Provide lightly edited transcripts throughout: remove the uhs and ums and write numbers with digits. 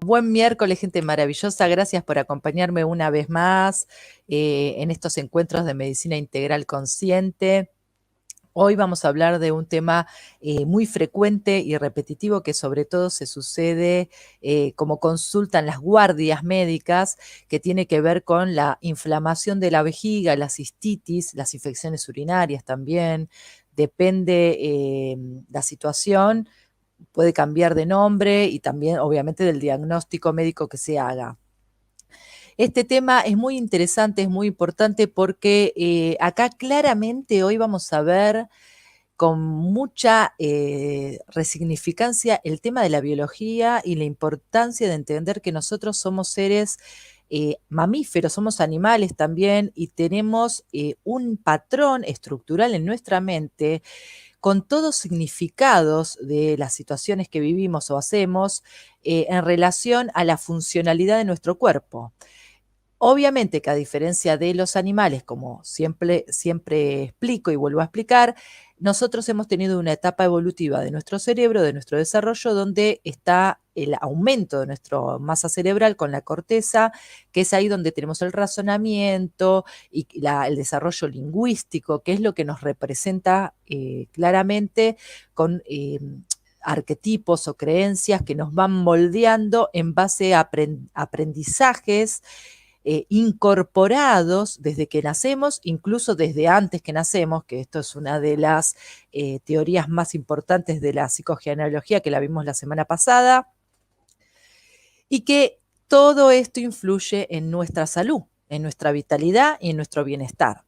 Buen miércoles, gente maravillosa. Gracias por acompañarme una vez más en estos encuentros de medicina integral consciente. Hoy vamos a hablar de un tema muy frecuente y repetitivo que sobre todo se sucede como consulta en las guardias médicas, que tiene que ver con la inflamación de la vejiga, la cistitis, las infecciones urinarias también. Depende la situación, puede cambiar de nombre y también obviamente del diagnóstico médico que se haga. Este tema es muy interesante, es muy importante porque acá claramente hoy vamos a ver con mucha resignificancia el tema de la biología y la importancia de entender que nosotros somos seres mamíferos, somos animales también y tenemos un patrón estructural en nuestra mente con todos significados de las situaciones que vivimos o hacemos en relación a la funcionalidad de nuestro cuerpo. Obviamente que a diferencia de los animales, como siempre explico y vuelvo a explicar, nosotros hemos tenido una etapa evolutiva de nuestro cerebro, de nuestro desarrollo, donde está el aumento de nuestra masa cerebral con la corteza, que es ahí donde tenemos el razonamiento y el desarrollo lingüístico, que es lo que nos representa claramente con arquetipos o creencias que nos van moldeando en base a aprendizajes incorporados desde que nacemos, incluso desde antes que nacemos, que esto es una de las teorías más importantes de la psicogenealogía que la vimos la semana pasada, y que todo esto influye en nuestra salud, en nuestra vitalidad y en nuestro bienestar.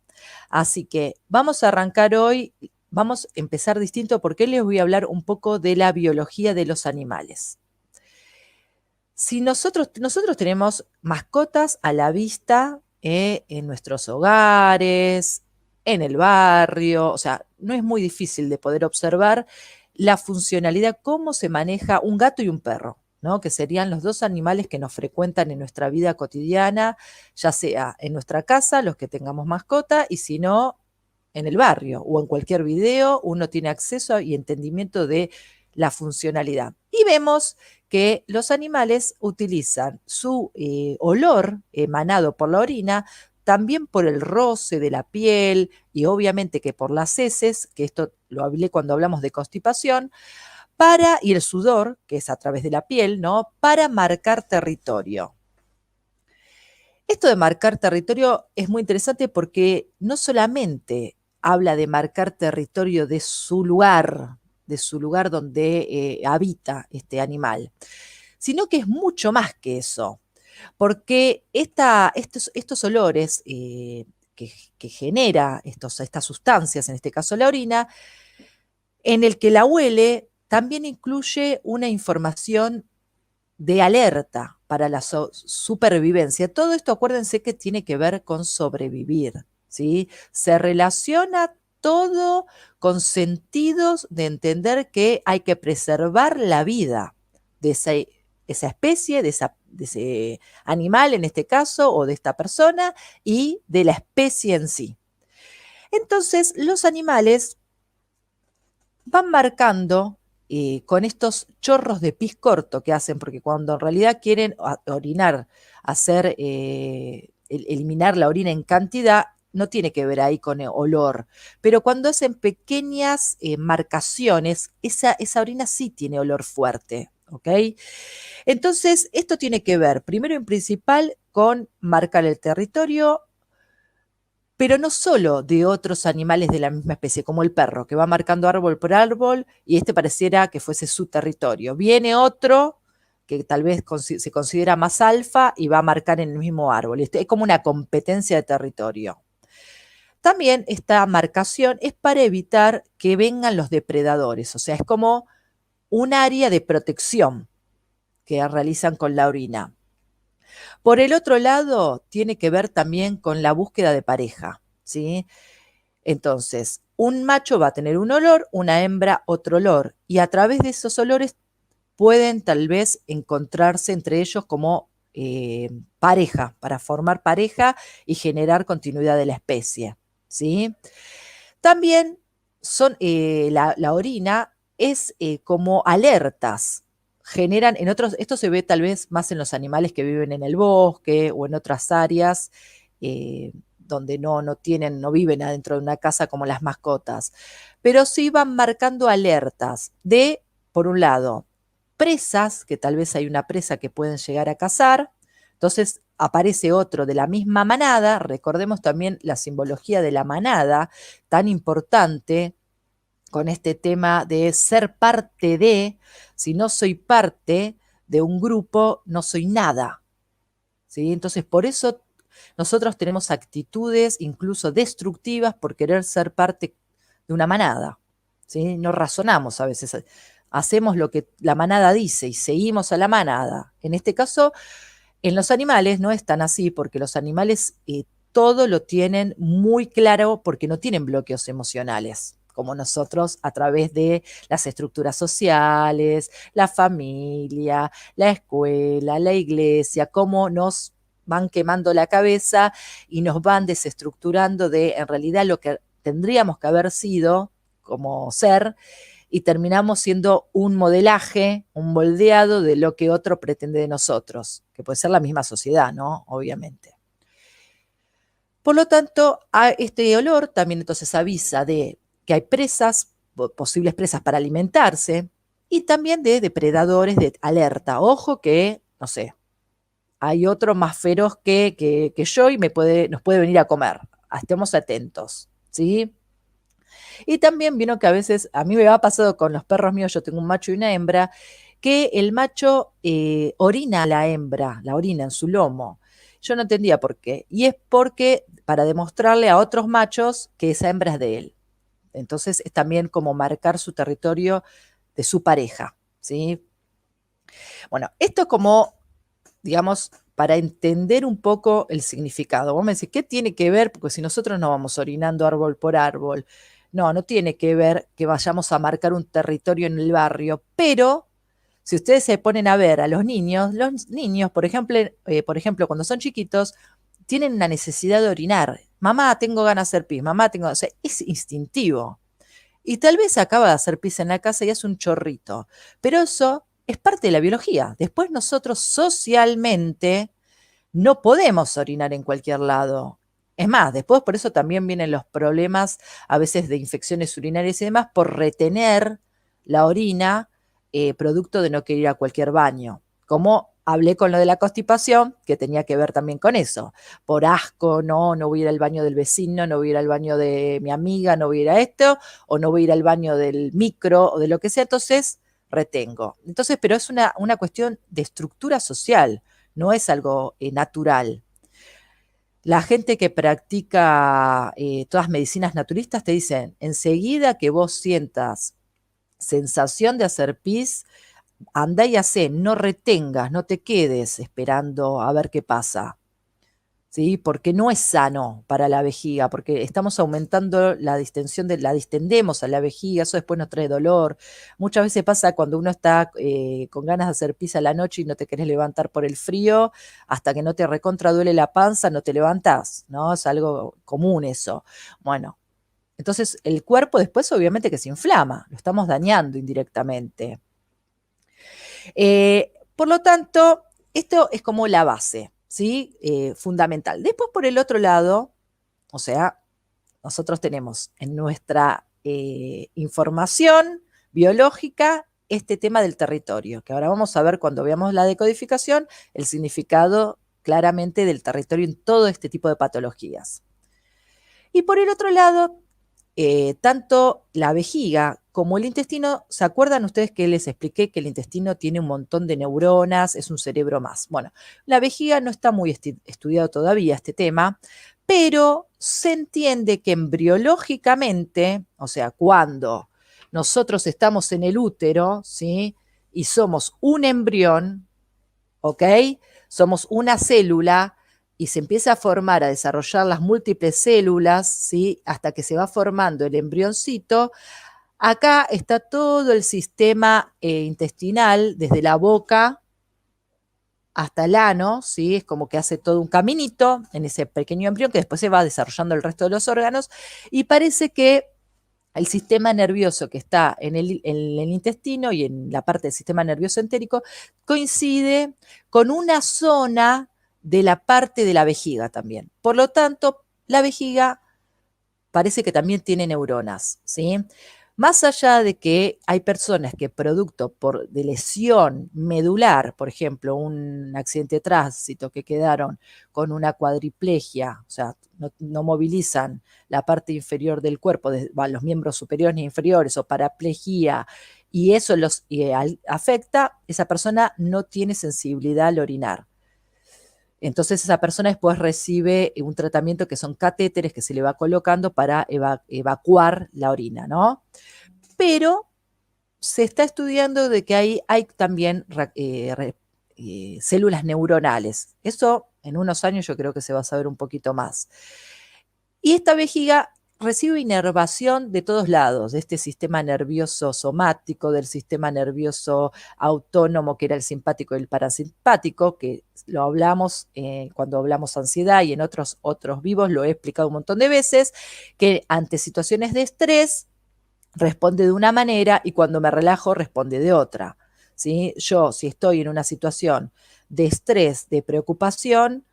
Así que vamos a arrancar hoy, vamos a empezar distinto porque les voy a hablar un poco de la biología de los animales. Si nosotros tenemos mascotas a la vista en nuestros hogares, en el barrio, o sea, no es muy difícil de poder observar la funcionalidad, cómo se maneja un gato y un perro, ¿no? Que serían los dos animales que nos frecuentan en nuestra vida cotidiana, ya sea en nuestra casa, los que tengamos mascota, y si no, en el barrio o en cualquier video, uno tiene acceso y entendimiento de la funcionalidad. Y vemos que los animales utilizan su olor emanado por la orina, también por el roce de la piel y obviamente que por las heces, que esto lo hablé cuando hablamos de constipación, y el sudor, que es a través de la piel, ¿no? Para marcar territorio. Esto de marcar territorio es muy interesante porque no solamente habla de marcar territorio de su lugar donde habita este animal, sino que es mucho más que eso, porque estos olores que genera estas sustancias, en este caso la orina, en el que la huele, también incluye una información de alerta para la supervivencia. Todo esto, acuérdense que tiene que ver con sobrevivir, ¿sí? Se relaciona todo con sentidos de entender que hay que preservar la vida de esa especie, de ese animal en este caso, o de esta persona, y de la especie en sí. Entonces, los animales van marcando con estos chorros de pis corto que hacen, porque cuando en realidad quieren orinar, eliminar la orina en cantidad, no tiene que ver ahí con el olor, pero cuando hacen pequeñas marcaciones, esa orina sí tiene olor fuerte, ¿ok? Entonces, esto tiene que ver, primero en principal, con marcar el territorio, pero no solo de otros animales de la misma especie, como el perro, que va marcando árbol por árbol y este pareciera que fuese su territorio. Viene otro que tal vez se considera más alfa y va a marcar en el mismo árbol. Es como una competencia de territorio. También esta marcación es para evitar que vengan los depredadores, o sea, es como un área de protección que realizan con la orina. Por el otro lado, tiene que ver también con la búsqueda de pareja, ¿sí? Entonces, un macho va a tener un olor, una hembra otro olor, y a través de esos olores pueden tal vez encontrarse entre ellos como pareja, para formar pareja y generar continuidad de la especie, ¿sí? También la orina es como alertas, generan, esto se ve tal vez más en los animales que viven en el bosque o en otras áreas donde no viven adentro de una casa como las mascotas, pero sí van marcando alertas de, por un lado, presas, que tal vez hay una presa que pueden llegar a cazar, entonces aparece otro de la misma manada, recordemos también la simbología de la manada, tan importante con este tema de ser parte de, si no soy parte de un grupo, no soy nada, ¿sí? Entonces, por eso nosotros tenemos actitudes incluso destructivas por querer ser parte de una manada, ¿sí? No razonamos a veces, hacemos lo que la manada dice y seguimos a la manada. En este caso, en los animales no es tan así, porque los animales todo lo tienen muy claro porque no tienen bloqueos emocionales como nosotros a través de las estructuras sociales, la familia, la escuela, la iglesia, cómo nos van quemando la cabeza y nos van desestructurando de en realidad lo que tendríamos que haber sido como ser y terminamos siendo un modelaje, un moldeado de lo que otro pretende de nosotros, que puede ser la misma sociedad, ¿no? Obviamente. Por lo tanto, este olor también entonces avisa de que hay presas, posibles presas para alimentarse, y también de depredadores de alerta. Ojo que, no sé, hay otro más feroz que yo y nos puede venir a comer. Estemos atentos, ¿sí? Y también vino que a veces, a mí me ha pasado con los perros míos, yo tengo un macho y una hembra, que el macho orina a la hembra, la orina en su lomo. Yo no entendía por qué. Y es porque para demostrarle a otros machos que esa hembra es de él. Entonces es también como marcar su territorio de su pareja, ¿sí? Bueno, esto como, digamos, para entender un poco el significado. Vos me decís, ¿qué tiene que ver? Porque si nosotros no vamos orinando árbol por árbol, no tiene que ver que vayamos a marcar un territorio en el barrio, pero si ustedes se ponen a ver a los niños, por ejemplo, cuando son chiquitos, tienen una necesidad de orinar. Mamá, tengo ganas de hacer pis, mamá, o sea, es instintivo. Y tal vez acaba de hacer pis en la casa y hace un chorrito, pero eso es parte de la biología. Después nosotros socialmente no podemos orinar en cualquier lado. Es más, después por eso también vienen los problemas a veces de infecciones urinarias y demás por retener la orina producto de no querer ir a cualquier baño. Como hablé con lo de la constipación, que tenía que ver también con eso. Por asco, no voy a ir al baño del vecino, no voy a ir al baño de mi amiga, no voy a ir a esto, o no voy a ir al baño del micro o de lo que sea, entonces retengo. Entonces, pero es una cuestión de estructura social, no es algo natural. La gente que practica todas medicinas naturistas te dicen, enseguida que vos sientas sensación de hacer pis, anda y hacé, no retengas, no te quedes esperando a ver qué pasa. ¿Sí? Porque no es sano para la vejiga, porque estamos aumentando la distensión, la distendemos a la vejiga, eso después nos trae dolor. Muchas veces pasa cuando uno está con ganas de hacer pis a la noche y no te querés levantar por el frío, hasta que no te recontra duele la panza, no te levantás, ¿no? Es algo común eso. Bueno, entonces el cuerpo después obviamente que se inflama, lo estamos dañando indirectamente. Por lo tanto, esto es como la base, ¿sí? Fundamental. Después, por el otro lado, o sea, nosotros tenemos en nuestra información biológica este tema del territorio, que ahora vamos a ver cuando veamos la decodificación, el significado claramente del territorio en todo este tipo de patologías. Y por el otro lado, tanto la vejiga como el intestino, ¿se acuerdan ustedes que les expliqué que el intestino tiene un montón de neuronas, es un cerebro más? Bueno, la vejiga no está muy estudiado todavía este tema, pero se entiende que embriológicamente, o sea, cuando nosotros estamos en el útero, ¿sí? Y somos un embrión, ¿ok? Somos una célula y se empieza a formar, a desarrollar las múltiples células, ¿sí? Hasta que se va formando el embrioncito. Acá está todo el sistema intestinal, desde la boca hasta el ano, ¿sí? Es como que hace todo un caminito en ese pequeño embrión que después se va desarrollando el resto de los órganos y parece que el sistema nervioso que está en el intestino y en la parte del sistema nervioso entérico coincide con una zona de la parte de la vejiga también. Por lo tanto, la vejiga parece que también tiene neuronas, ¿sí? Más allá de que hay personas que producto de lesión medular, por ejemplo, un accidente de tránsito que quedaron con una cuadriplegia, o sea, no movilizan la parte inferior del cuerpo, los miembros superiores ni inferiores, o paraplegia, y eso los afecta, esa persona no tiene sensibilidad al orinar. Entonces esa persona después recibe un tratamiento que son catéteres que se le va colocando para evacuar la orina, ¿no? Pero se está estudiando de que hay también células neuronales. Eso en unos años yo creo que se va a saber un poquito más. Y esta vejiga recibe inervación de todos lados, de este sistema nervioso somático, del sistema nervioso autónomo, que era el simpático y el parasimpático, que lo hablamos cuando hablamos ansiedad y en otros vivos, lo he explicado un montón de veces, que ante situaciones de estrés responde de una manera y cuando me relajo responde de otra. ¿Sí? Yo, si estoy en una situación de estrés, de preocupación,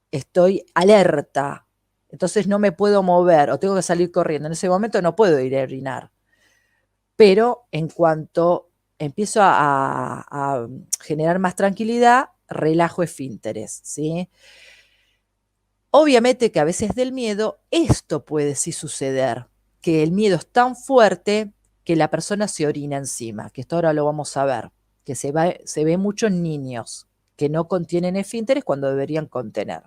estoy alerta, entonces no me puedo mover o tengo que salir corriendo. En ese momento no puedo ir a orinar. Pero en cuanto empiezo a generar más tranquilidad, relajo esfínteres, ¿sí? Obviamente que a veces del miedo esto puede sí suceder, que el miedo es tan fuerte que la persona se orina encima, que esto ahora lo vamos a ver, que se ve mucho en niños que no contienen esfínteres cuando deberían contener.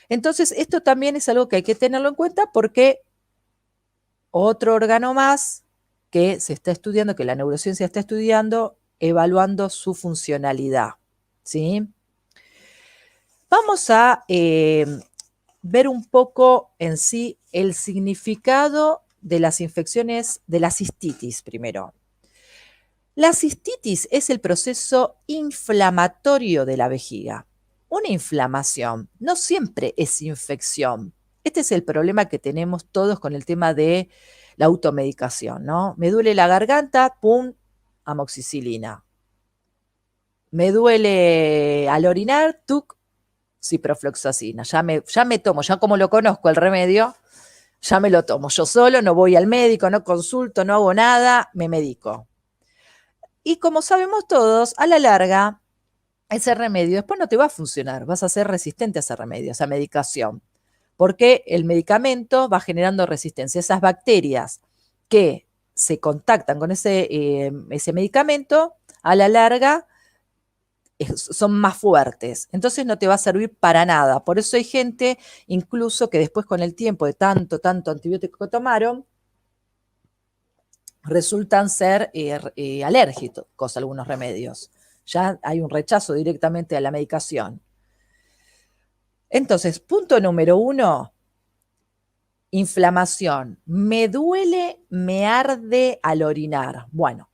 Entonces, esto también es algo que hay que tenerlo en cuenta porque otro órgano más que se está estudiando, que la neurociencia está estudiando, evaluando su funcionalidad, ¿sí? Vamos a ver un poco en sí el significado de las infecciones, de la cistitis primero. La cistitis es el proceso inflamatorio de la vejiga. Una inflamación no siempre es infección. Este es el problema que tenemos todos con el tema de la automedicación, ¿no? Me duele la garganta, pum, amoxicilina. Me duele al orinar, tuc, ciprofloxacina. Ya me tomo, ya como lo conozco el remedio, ya me lo tomo. Yo solo, no voy al médico, no consulto, no hago nada, me medico. Y como sabemos todos, a la larga, ese remedio después no te va a funcionar, vas a ser resistente a ese remedio, a esa medicación, porque el medicamento va generando resistencia. Esas bacterias que se contactan con ese medicamento, a la larga son más fuertes, entonces no te va a servir para nada. Por eso hay gente incluso que después con el tiempo de tanto antibiótico que tomaron, resultan ser alérgicos a algunos remedios. Ya hay un rechazo directamente a la medicación. Entonces, punto número 1, inflamación. Me duele, me arde al orinar. Bueno,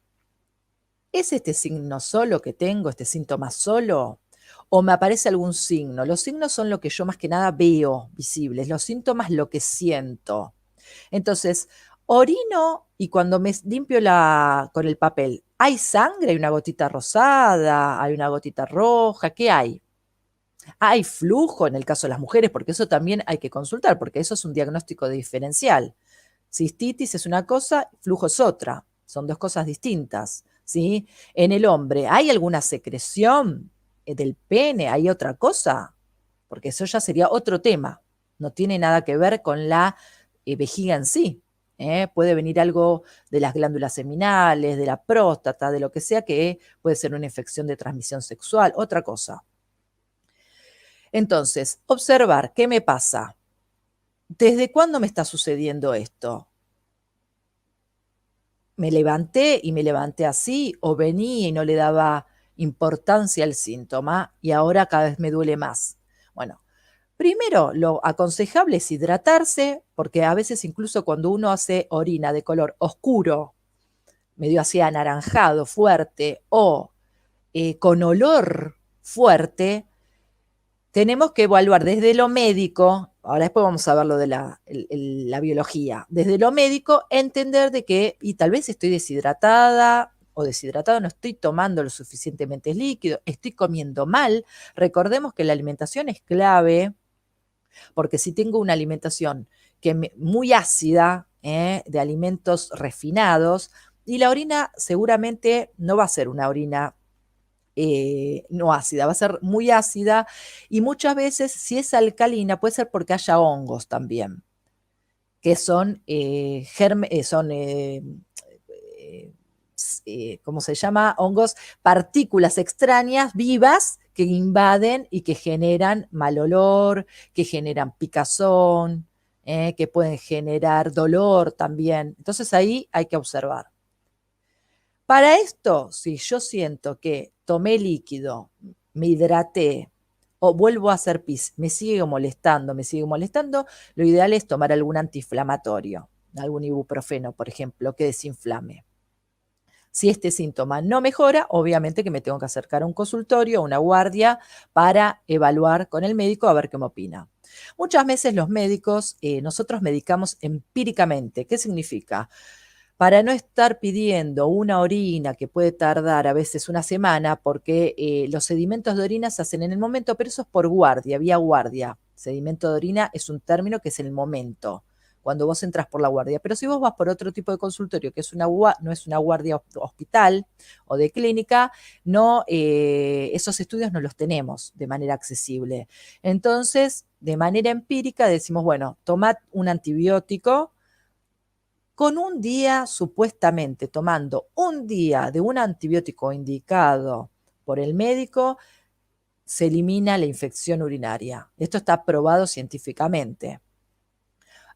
¿es este signo solo que tengo, este síntoma solo? ¿O me aparece algún signo? Los signos son lo que yo más que nada veo visibles, los síntomas lo que siento. Entonces, orino y cuando me limpio con el papel, ¿hay sangre? ¿Hay una gotita rosada? ¿Hay una gotita roja? ¿Qué hay? ¿Hay flujo en el caso de las mujeres? Porque eso también hay que consultar, porque eso es un diagnóstico diferencial. Cistitis es una cosa, flujo es otra. Son dos cosas distintas, ¿sí? En el hombre, ¿hay alguna secreción del pene? ¿Hay otra cosa? Porque eso ya sería otro tema. No tiene nada que ver con la vejiga en sí. Puede venir algo de las glándulas seminales, de la próstata, de lo que sea, que puede ser una infección de transmisión sexual, otra cosa. Entonces, observar qué me pasa. ¿Desde cuándo me está sucediendo esto? ¿Me levanté y me levanté así o venía y no le daba importancia al síntoma y ahora cada vez me duele más? Bueno, primero lo aconsejable es hidratarse, porque a veces incluso cuando uno hace orina de color oscuro, medio así anaranjado, fuerte o con olor fuerte, tenemos que evaluar desde lo médico, ahora después vamos a ver lo de la biología. Desde lo médico, entender de que, y tal vez estoy deshidratada o deshidratado, no estoy tomando lo suficientemente líquido, estoy comiendo mal. Recordemos que la alimentación es clave, porque si tengo una alimentación muy ácida, de alimentos refinados, y la orina seguramente no va a ser una orina no ácida, va a ser muy ácida, y muchas veces si es alcalina puede ser porque haya hongos también, que son, ¿cómo se llama? Hongos, partículas extrañas vivas que invaden y que generan mal olor, que generan picazón, que pueden generar dolor también. Entonces ahí hay que observar. Para esto, si yo siento que tomé líquido, me hidraté o vuelvo a hacer pis, me sigue molestando, lo ideal es tomar algún antiinflamatorio, algún ibuprofeno, por ejemplo, que desinflame. Si este síntoma no mejora, obviamente que me tengo que acercar a un consultorio, a una guardia, para evaluar con el médico a ver qué me opina. Muchas veces los médicos, nosotros medicamos empíricamente. ¿Qué significa? Para no estar pidiendo una orina que puede tardar a veces una semana, porque los sedimentos de orina se hacen en el momento, pero eso es por guardia, vía guardia. Sedimento de orina es un término que es el momento, cuando vos entras por la guardia. Pero si vos vas por otro tipo de consultorio, que es no es una guardia hospital o de clínica, no, esos estudios no los tenemos de manera accesible. Entonces, de manera empírica decimos, bueno, tomad un antibiótico. Con un día, supuestamente tomando un día de un antibiótico indicado por el médico, se elimina la infección urinaria. Esto está probado científicamente.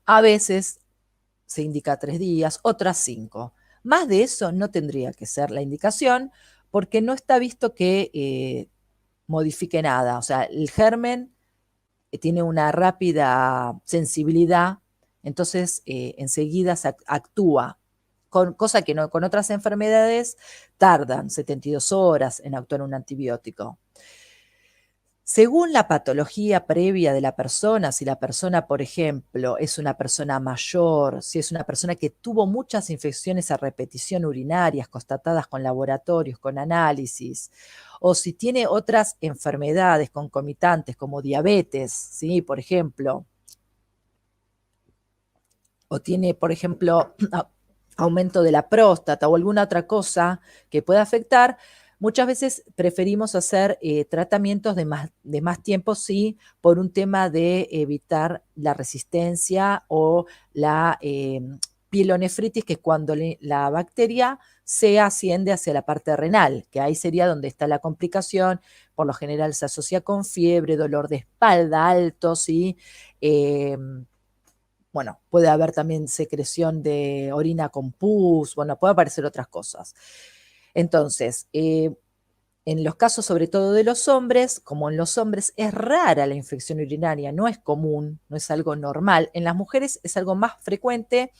A veces se indica 3 días, otras 5. Más de eso no tendría que ser la indicación, porque no está visto que modifique nada. O sea, el germen tiene una rápida sensibilidad, entonces enseguida se actúa, cosa que no, con otras enfermedades tardan 72 horas en actuar un antibiótico. Según la patología previa de la persona, si la persona, por ejemplo, es una persona mayor, si es una persona que tuvo muchas infecciones a repetición urinarias constatadas con laboratorios, con análisis, o si tiene otras enfermedades concomitantes como diabetes, ¿sí? Por ejemplo, o tiene, por ejemplo, aumento de la próstata o alguna otra cosa que pueda afectar, muchas veces preferimos hacer tratamientos de más tiempo, sí, por un tema de evitar la resistencia o la pielonefritis, que es cuando la bacteria se asciende hacia la parte renal, que ahí sería donde está la complicación. Por lo general se asocia con fiebre, dolor de espalda alto, ¿sí? Bueno, puede haber también secreción de orina con pus, bueno, puede aparecer otras cosas. Entonces, en los casos sobre todo de los hombres, como en los hombres es rara la infección urinaria, no es común, no es algo normal. En las mujeres es algo más frecuente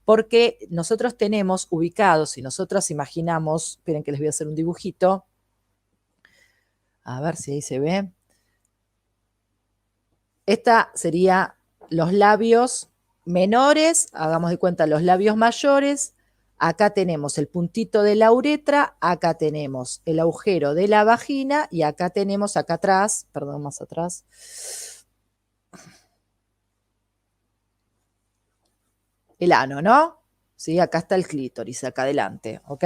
porque nosotros tenemos ubicados, si nosotros imaginamos, esperen que les voy a hacer un dibujito, a ver si ahí se ve. Esta sería los labios menores, hagamos de cuenta los labios mayores, acá tenemos el puntito de la uretra, acá tenemos el agujero de la vagina y acá tenemos, acá atrás, perdón, más atrás, el ano, ¿no? Sí, acá está el clítoris, acá adelante, ¿ok?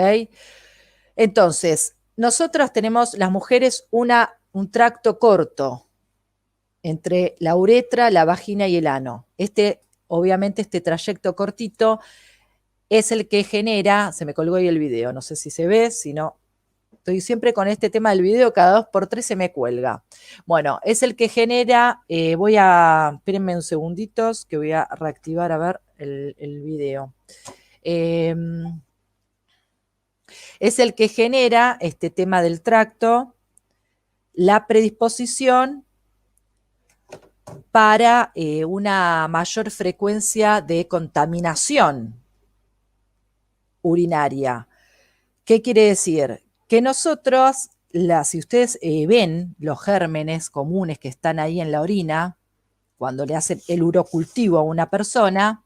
Entonces, nosotros tenemos, las mujeres, un tracto corto entre la uretra, la vagina y el ano. Obviamente, este trayecto cortito es el que genera, se me colgó ahí el video, no sé si se ve, si no, estoy siempre con este tema del video, cada 2x3 se me cuelga. Bueno, es el que genera, espérenme un segunditos, que voy a reactivar a ver el video. Es el que genera este tema del tracto, la predisposición para una mayor frecuencia de contaminación urinaria. ¿Qué quiere decir? Que nosotros, si ustedes ven los gérmenes comunes que están ahí en la orina, cuando le hacen el urocultivo a una persona,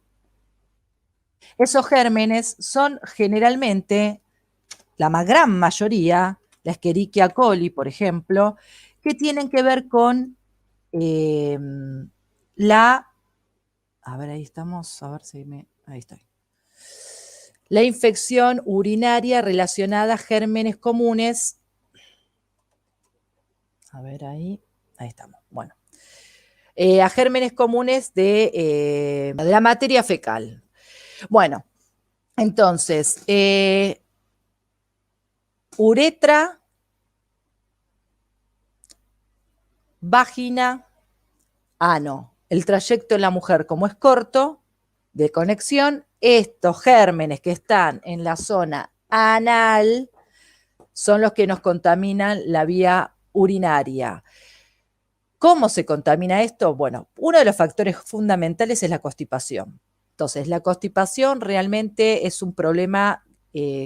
esos gérmenes son generalmente, la gran mayoría, la Escherichia coli, por ejemplo, que tienen que ver con a ver, ahí estamos, a ver si ahí estoy. La infección urinaria relacionada a gérmenes comunes. A ver, ahí estamos. Bueno. A gérmenes comunes de la materia fecal. Bueno, entonces, uretra, vagina, ano. El trayecto en la mujer, como es corto, de conexión, estos gérmenes que están en la zona anal son los que nos contaminan la vía urinaria. ¿Cómo se contamina esto? Bueno, uno de los factores fundamentales es la constipación. Entonces, la constipación realmente es un problema,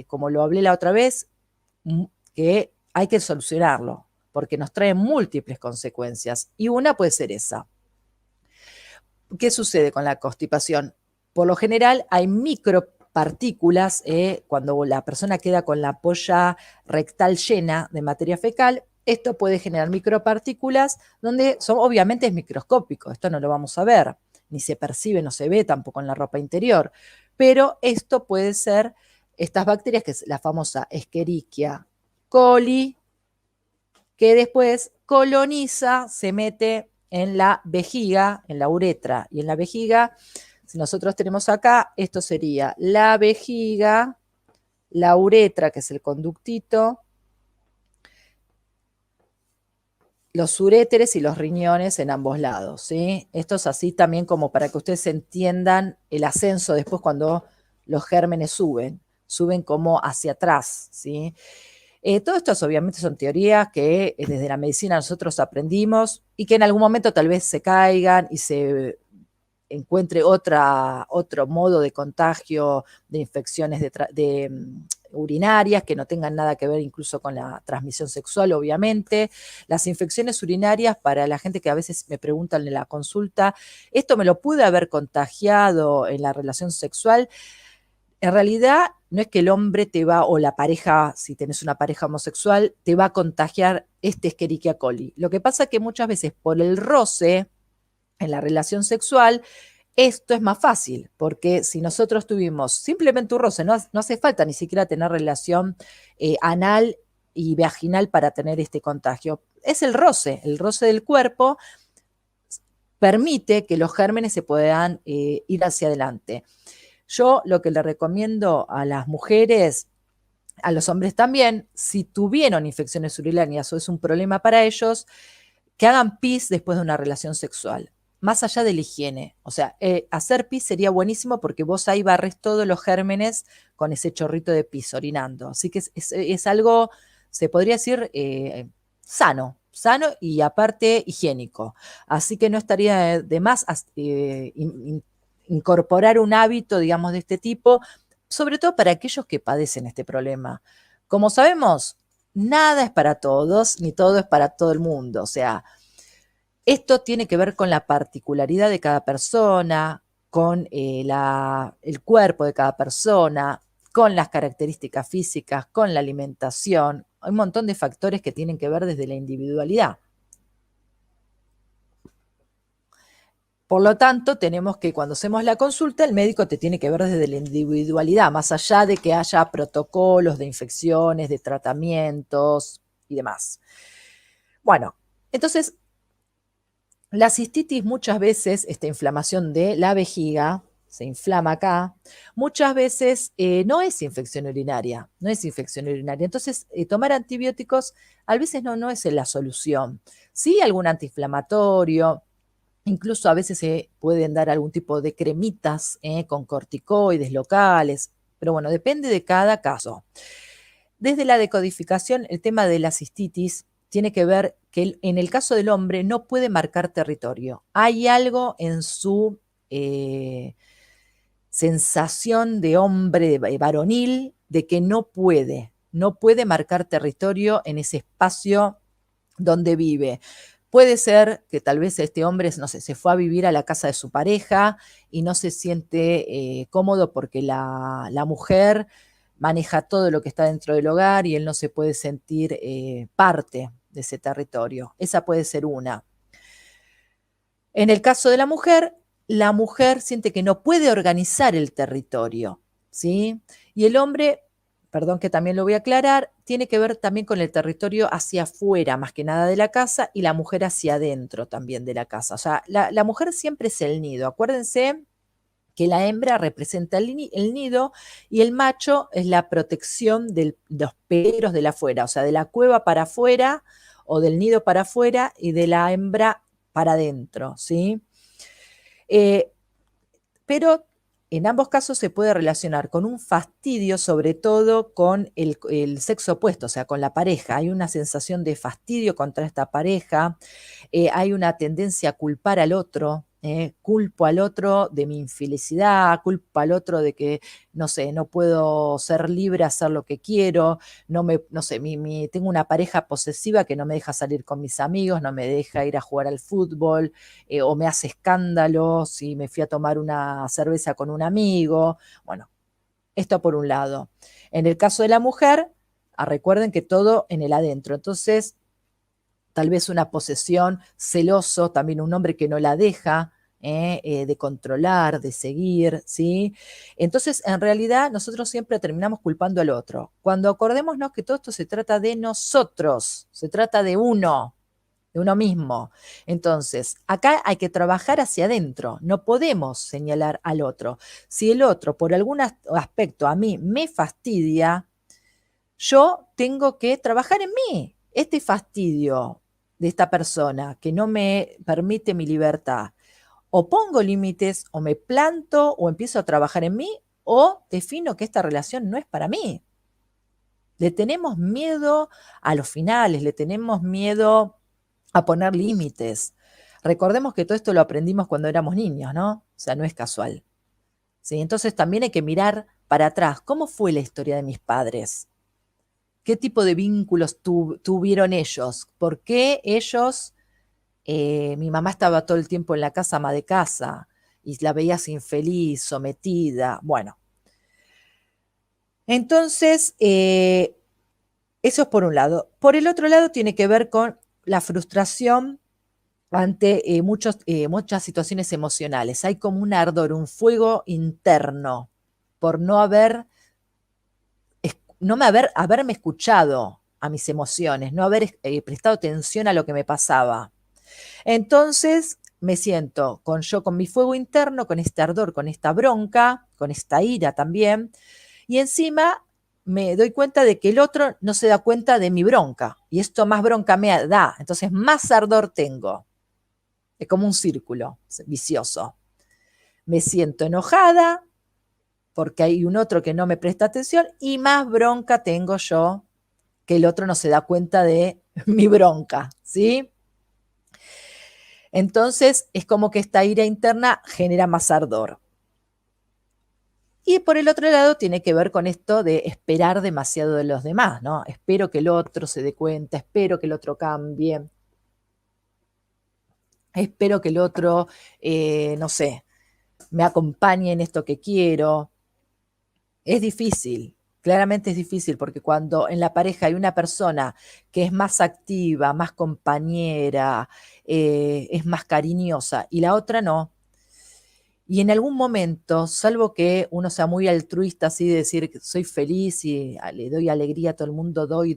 como lo hablé la otra vez, que hay que solucionarlo, porque nos trae múltiples consecuencias, y una puede ser esa. ¿Qué sucede con la constipación? Por lo general hay micropartículas, cuando la persona queda con la polla rectal llena de materia fecal, esto puede generar micropartículas donde son, obviamente es microscópico, esto no lo vamos a ver, ni se percibe, no se ve tampoco en la ropa interior, pero esto puede ser estas bacterias, que es la famosa Escherichia coli, que después coloniza, se mete en la vejiga, en la uretra, y en la vejiga, si nosotros tenemos acá, esto sería la vejiga, la uretra, que es el conductito, los uréteres y los riñones en ambos lados, ¿sí? Esto es así también como para que ustedes entiendan el ascenso después cuando los gérmenes suben como hacia atrás, ¿sí? Todo esto obviamente son teorías que desde la medicina nosotros aprendimos y que en algún momento tal vez se caigan y se encuentre otro modo de contagio de infecciones urinarias que no tengan nada que ver incluso con la transmisión sexual, obviamente. Las infecciones urinarias, para la gente que a veces me preguntan en la consulta, ¿esto me lo pude haber contagiado en la relación sexual? En realidad no es que el hombre te va, o la pareja, si tenés una pareja homosexual, te va a contagiar este Escherichia coli. Lo que pasa es que muchas veces por el roce en la relación sexual, esto es más fácil, porque si nosotros tuvimos simplemente un roce, no hace falta ni siquiera tener relación anal y vaginal para tener este contagio. Es el roce del cuerpo permite que los gérmenes se puedan ir hacia adelante. Yo lo que le recomiendo a las mujeres, a los hombres también, si tuvieron infecciones urinarias o es un problema para ellos, que hagan pis después de una relación sexual, más allá de la higiene. O sea, hacer pis sería buenísimo porque vos ahí barres todos los gérmenes con ese chorrito de pis orinando. Así que es algo, se podría decir, sano y aparte higiénico. Así que no estaría de más incorporar un hábito, digamos, de este tipo, sobre todo para aquellos que padecen este problema. Como sabemos, nada es para todos, ni todo es para todo el mundo. O sea, esto tiene que ver con la particularidad de cada persona, con el cuerpo de cada persona, con las características físicas, con la alimentación. Hay un montón de factores que tienen que ver desde la individualidad. Por lo tanto, tenemos que cuando hacemos la consulta, el médico te tiene que ver desde la individualidad, más allá de que haya protocolos de infecciones, de tratamientos y demás. Bueno, entonces, la cistitis muchas veces, esta inflamación de la vejiga, se inflama acá, muchas veces no es infección urinaria, Entonces, tomar antibióticos a veces no es la solución. Sí, algún antiinflamatorio, incluso a veces se pueden dar algún tipo de cremitas con corticoides locales, pero bueno, depende de cada caso. Desde la decodificación, el tema de la cistitis tiene que ver que en el caso del hombre no puede marcar territorio. Hay algo en su sensación de hombre varonil de que no puede marcar territorio en ese espacio donde vive. Puede ser que tal vez este hombre, no sé, se fue a vivir a la casa de su pareja y no se siente cómodo porque la mujer maneja todo lo que está dentro del hogar y él no se puede sentir parte de ese territorio. Esa puede ser una. En el caso de la mujer siente que no puede organizar el territorio, ¿sí? Y el hombre, perdón que también lo voy a aclarar, tiene que ver también con el territorio hacia afuera, más que nada de la casa, y la mujer hacia adentro también de la casa. O sea, la mujer siempre es el nido. Acuérdense que la hembra representa el nido y el macho es la protección de los peleros de la afuera, o sea, de la cueva para afuera o del nido para afuera y de la hembra para adentro, ¿sí? Eh, pero en ambos casos se puede relacionar con un fastidio, sobre todo con el sexo opuesto, o sea, con la pareja. Hay una sensación de fastidio contra esta pareja, hay una tendencia a culpar al otro, culpo al otro de mi infelicidad, culpo al otro de que, no sé, no puedo ser libre, hacer lo que quiero, no sé, tengo una pareja posesiva que no me deja salir con mis amigos, no me deja ir a jugar al fútbol, o me hace escándalos si me fui a tomar una cerveza con un amigo. Bueno, esto por un lado. En el caso de la mujer, recuerden que todo en el adentro. Entonces, tal vez una posesión, celoso, también un hombre que no la deja de controlar, de seguir, ¿sí? Entonces, en realidad, nosotros siempre terminamos culpando al otro. Cuando acordémonos que todo esto se trata de nosotros, se trata de uno mismo. Entonces, acá hay que trabajar hacia adentro, no podemos señalar al otro. Si el otro, por algún aspecto, a mí me fastidia, yo tengo que trabajar en mí. Este fastidio de esta persona que no me permite mi libertad, o pongo límites, o me planto, o empiezo a trabajar en mí, o defino que esta relación no es para mí. Le tenemos miedo a los finales, le tenemos miedo a poner límites. Recordemos que todo esto lo aprendimos cuando éramos niños, ¿no? O sea, no es casual. ¿Sí? Entonces también hay que mirar para atrás. ¿Cómo fue la historia de mis padres? ¿Qué tipo de vínculos tuvieron ellos? ¿Por qué ellos, mi mamá estaba todo el tiempo en la casa, ama de casa, y la veías infeliz, sometida? Bueno, entonces, eso es por un lado. Por el otro lado, tiene que ver con la frustración ante muchas situaciones emocionales. Hay como un ardor, un fuego interno por haberme escuchado a mis emociones, no haber prestado atención a lo que me pasaba. Entonces me siento con mi fuego interno, con este ardor, con esta bronca, con esta ira también, y encima me doy cuenta de que el otro no se da cuenta de mi bronca, y esto más bronca me da, entonces más ardor tengo. Es como un círculo vicioso. Me siento enojada porque hay un otro que no me presta atención y más bronca tengo yo que el otro no se da cuenta de mi bronca, ¿sí? Entonces es como que esta ira interna genera más ardor. Y por el otro lado tiene que ver con esto de esperar demasiado de los demás, ¿no? Espero que el otro se dé cuenta, espero que el otro cambie, espero que el otro, no sé, me acompañe en esto que quiero. Es difícil, claramente es difícil, porque cuando en la pareja hay una persona que es más activa, más compañera, es más cariñosa y la otra no, y en algún momento, salvo que uno sea muy altruista, así de decir que soy feliz y le doy alegría a todo el mundo, doy,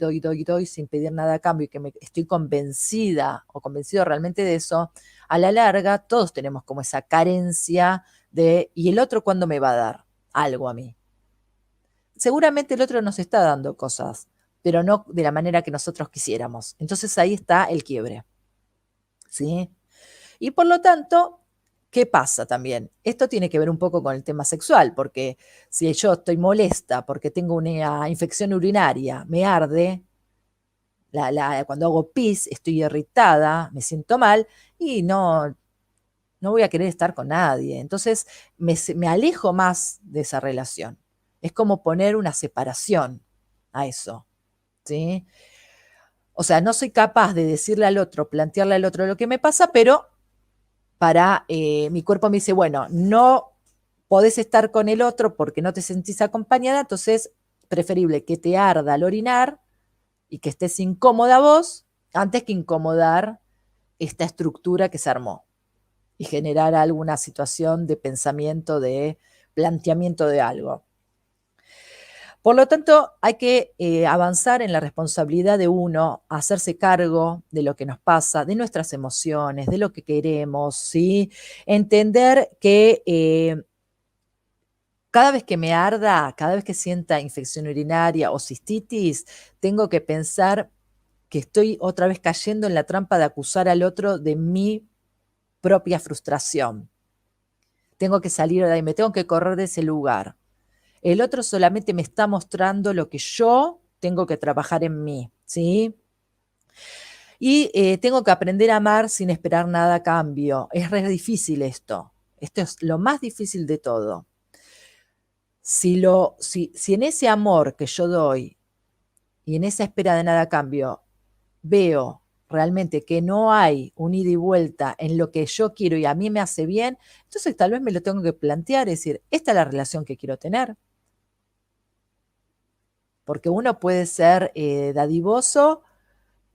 sin pedir nada a cambio y que estoy convencida o convencido realmente de eso, a la larga todos tenemos como esa carencia de, ¿y el otro cuándo me va a dar algo a mí? Seguramente el otro nos está dando cosas, pero no de la manera que nosotros quisiéramos. Entonces ahí está el quiebre, ¿sí? Y por lo tanto, ¿qué pasa también? Esto tiene que ver un poco con el tema sexual, porque si yo estoy molesta porque tengo una infección urinaria, me arde, cuando hago pis estoy irritada, me siento mal y no voy a querer estar con nadie. Entonces me alejo más de esa relación. Es como poner una separación a eso, ¿sí? O sea, no soy capaz de decirle al otro, plantearle al otro lo que me pasa, pero mi cuerpo me dice, bueno, no podés estar con el otro porque no te sentís acompañada, entonces preferible que te arda al orinar y que estés incómoda vos antes que incomodar esta estructura que se armó y generar alguna situación de pensamiento, de planteamiento de algo. Por lo tanto, hay que avanzar en la responsabilidad de uno, hacerse cargo de lo que nos pasa, de nuestras emociones, de lo que queremos, ¿sí? Entender que cada vez que me arda, cada vez que sienta infección urinaria o cistitis, tengo que pensar que estoy otra vez cayendo en la trampa de acusar al otro de mi propia frustración. Tengo que salir de ahí, me tengo que correr de ese lugar. El otro solamente me está mostrando lo que yo tengo que trabajar en mí, ¿sí? Y tengo que aprender a amar sin esperar nada a cambio. Es re difícil esto. Esto es lo más difícil de todo. Si en ese amor que yo doy y en esa espera de nada a cambio veo realmente que no hay un ida y vuelta en lo que yo quiero y a mí me hace bien, entonces tal vez me lo tengo que plantear, es decir, esta es la relación que quiero tener. Porque uno puede ser dadivoso,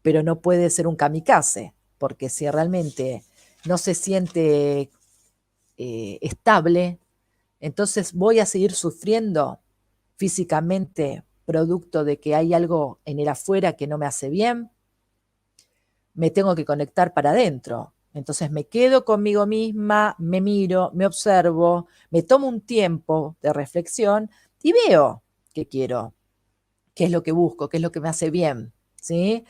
pero no puede ser un kamikaze, porque si realmente no se siente estable, entonces voy a seguir sufriendo físicamente producto de que hay algo en el afuera que no me hace bien, me tengo que conectar para adentro. Entonces me quedo conmigo misma, me miro, me observo, me tomo un tiempo de reflexión y veo qué quiero, qué es lo que busco, qué es lo que me hace bien, ¿sí?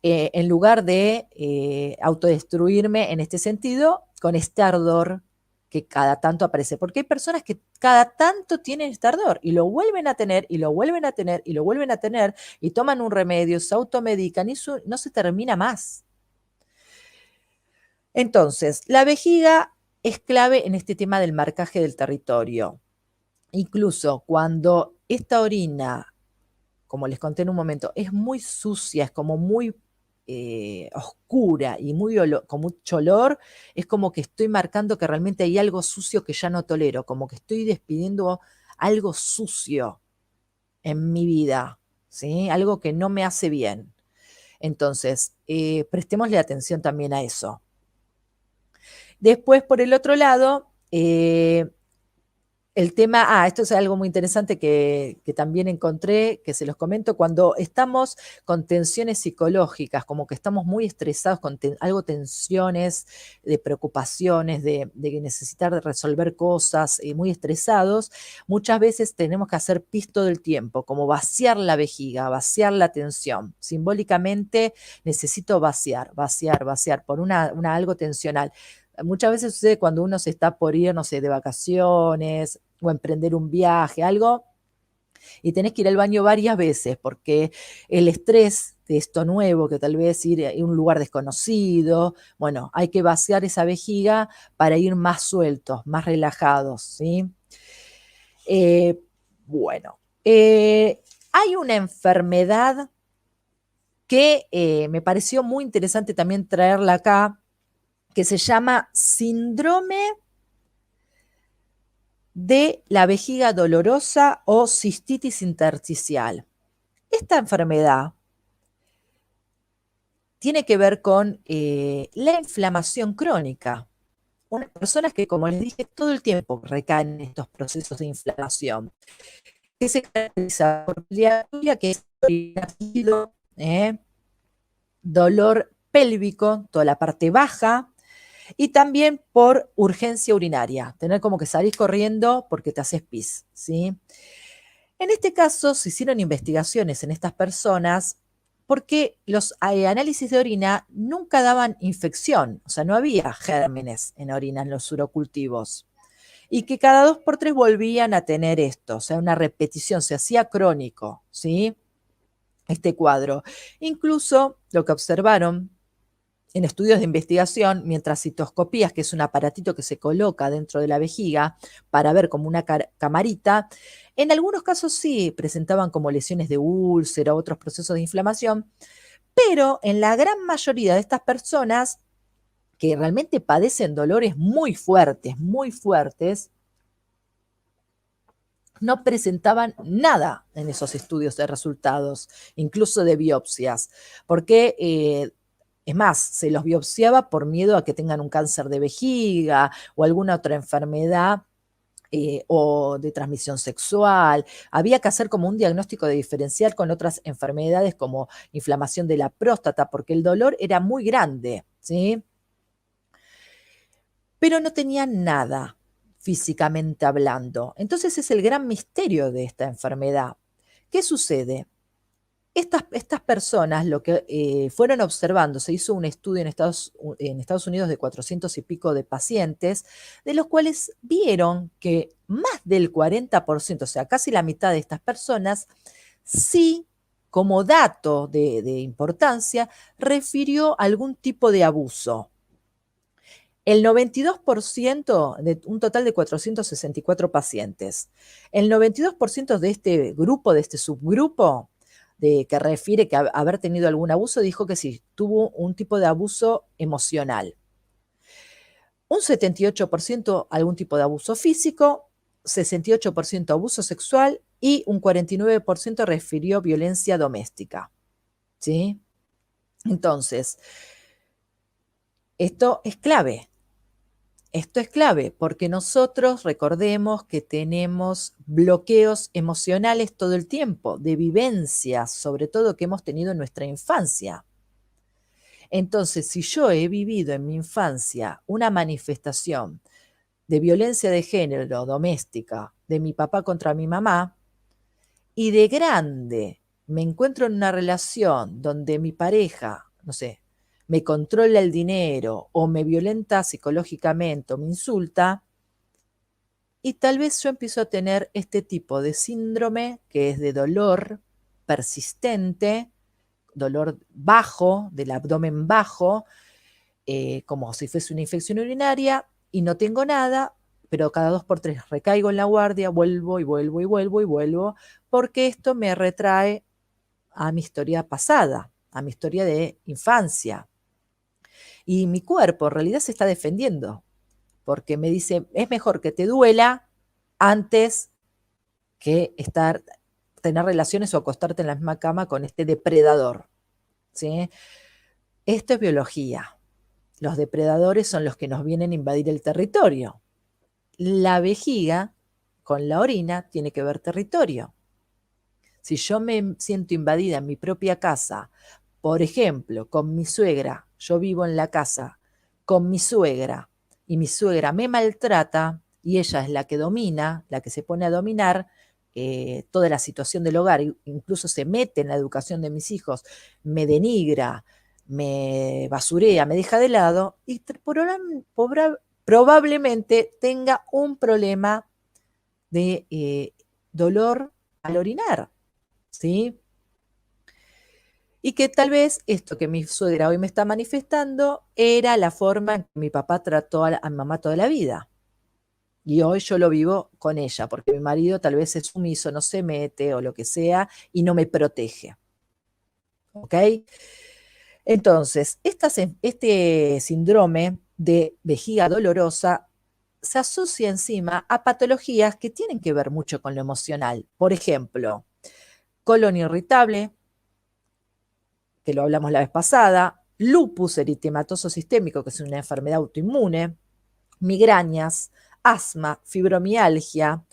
En lugar de autodestruirme en este sentido con este ardor que cada tanto aparece. Porque hay personas que cada tanto tienen este ardor y lo vuelven a tener y lo vuelven a tener y lo vuelven a tener y toman un remedio, se automedican y eso no se termina más. Entonces, la vejiga es clave en este tema del marcaje del territorio. Incluso cuando esta orina, como les conté en un momento, es muy sucia, es como muy oscura y con mucho olor, es como que estoy marcando que realmente hay algo sucio que ya no tolero, como que estoy despidiendo algo sucio en mi vida, ¿sí? Algo que no me hace bien. Entonces, prestémosle atención también a eso. Después, por el otro lado, el tema, esto es algo muy interesante que también encontré, que se los comento, cuando estamos con tensiones psicológicas, como que estamos muy estresados con algo tensiones, de preocupaciones, de necesitar de resolver cosas, muy estresados, muchas veces tenemos que hacer pis todo el tiempo, como vaciar la vejiga, vaciar la tensión. Simbólicamente necesito vaciar, vaciar, vaciar por algo tensional. Muchas veces sucede cuando uno se está por ir, no sé, de vacaciones o emprender un viaje, algo, y tenés que ir al baño varias veces porque el estrés de esto nuevo, que tal vez ir a un lugar desconocido, bueno, hay que vaciar esa vejiga para ir más sueltos, más relajados, ¿sí? Eh, bueno, hay una enfermedad que me pareció muy interesante también traerla acá, que se llama síndrome de la vejiga dolorosa o cistitis intersticial. Esta enfermedad tiene que ver con la inflamación crónica. Unas personas que, como les dije, todo el tiempo recaen en estos procesos de inflamación, que se caracteriza por poliaturia, que es dolor pélvico, toda la parte baja, y también por urgencia urinaria, tener como que salir corriendo porque te haces pis, ¿sí? En este caso se hicieron investigaciones en estas personas porque los análisis de orina nunca daban infección, o sea, no había gérmenes en orina en los urocultivos, y que cada 2 por 3 volvían a tener esto, o sea, una repetición, se hacía crónico, ¿sí? Este cuadro. Incluso lo que observaron en estudios de investigación, mientras citoscopías, que es un aparatito que se coloca dentro de la vejiga para ver como una camarita, en algunos casos sí presentaban como lesiones de úlcera, otros procesos de inflamación, Pero en la gran mayoría de estas personas que realmente padecen dolores muy fuertes, no presentaban nada en esos estudios de resultados, incluso de biopsias, porque es más, se los biopsiaba por miedo a que tengan un cáncer de vejiga o alguna otra enfermedad o de transmisión sexual. Había que hacer como un diagnóstico de diferencial con otras enfermedades como inflamación de la próstata, porque el dolor era muy grande, ¿sí? Pero no tenían nada físicamente hablando. Entonces es el gran misterio de esta enfermedad. ¿Qué sucede? Estas personas lo que fueron observando, se hizo un estudio en Estados Unidos de 400 y pico de pacientes, de los cuales vieron que más del 40%, o sea, casi la mitad de estas personas, sí, como dato de importancia, refirió algún tipo de abuso. El 92% de un total de 464 pacientes. El 92% de este grupo, de este subgrupo, que refiere que haber tenido algún abuso, dijo que sí, tuvo un tipo de abuso emocional. Un 78% algún tipo de abuso físico, 68% abuso sexual y un 49% refirió violencia doméstica. ¿Sí? Entonces, esto es clave. Esto es clave porque nosotros recordemos que tenemos bloqueos emocionales todo el tiempo, de vivencias, sobre todo que hemos tenido en nuestra infancia. Entonces, si yo he vivido en mi infancia una manifestación de violencia de género doméstica de mi papá contra mi mamá, y de grande me encuentro en una relación donde mi pareja, no sé, me controla el dinero o me violenta psicológicamente o me insulta, y tal vez yo empiezo a tener este tipo de síndrome que es de dolor persistente, dolor bajo, del abdomen bajo, como si fuese una infección urinaria, y no tengo nada, pero cada 2 por 3 recaigo en la guardia, vuelvo y vuelvo y vuelvo y vuelvo, porque esto me retrae a mi historia pasada, a mi historia de infancia. Y mi cuerpo en realidad se está defendiendo, porque me dice, es mejor que te duela antes que tener relaciones o acostarte en la misma cama con este depredador. ¿Sí? Esto es biología. Los depredadores son los que nos vienen a invadir el territorio. La vejiga con la orina tiene que ver territorio. Si yo me siento invadida en mi propia casa, por ejemplo, con mi suegra, yo vivo en la casa con mi suegra y mi suegra me maltrata y ella es la que domina, la que se pone a dominar toda la situación del hogar, incluso se mete en la educación de mis hijos, me denigra, me basurea, me deja de lado y probablemente tenga un problema de dolor al orinar, ¿sí? Y que tal vez esto que mi suegra hoy me está manifestando era la forma en que mi papá trató a mi mamá toda la vida. Y hoy yo lo vivo con ella, porque mi marido tal vez es sumiso, no se mete o lo que sea, y no me protege. ¿Ok? Entonces, este síndrome de vejiga dolorosa se asocia encima a patologías que tienen que ver mucho con lo emocional. Por ejemplo, colon irritable, que lo hablamos la vez pasada, lupus eritematoso sistémico, que es una enfermedad autoinmune, migrañas, asma, fibromialgia,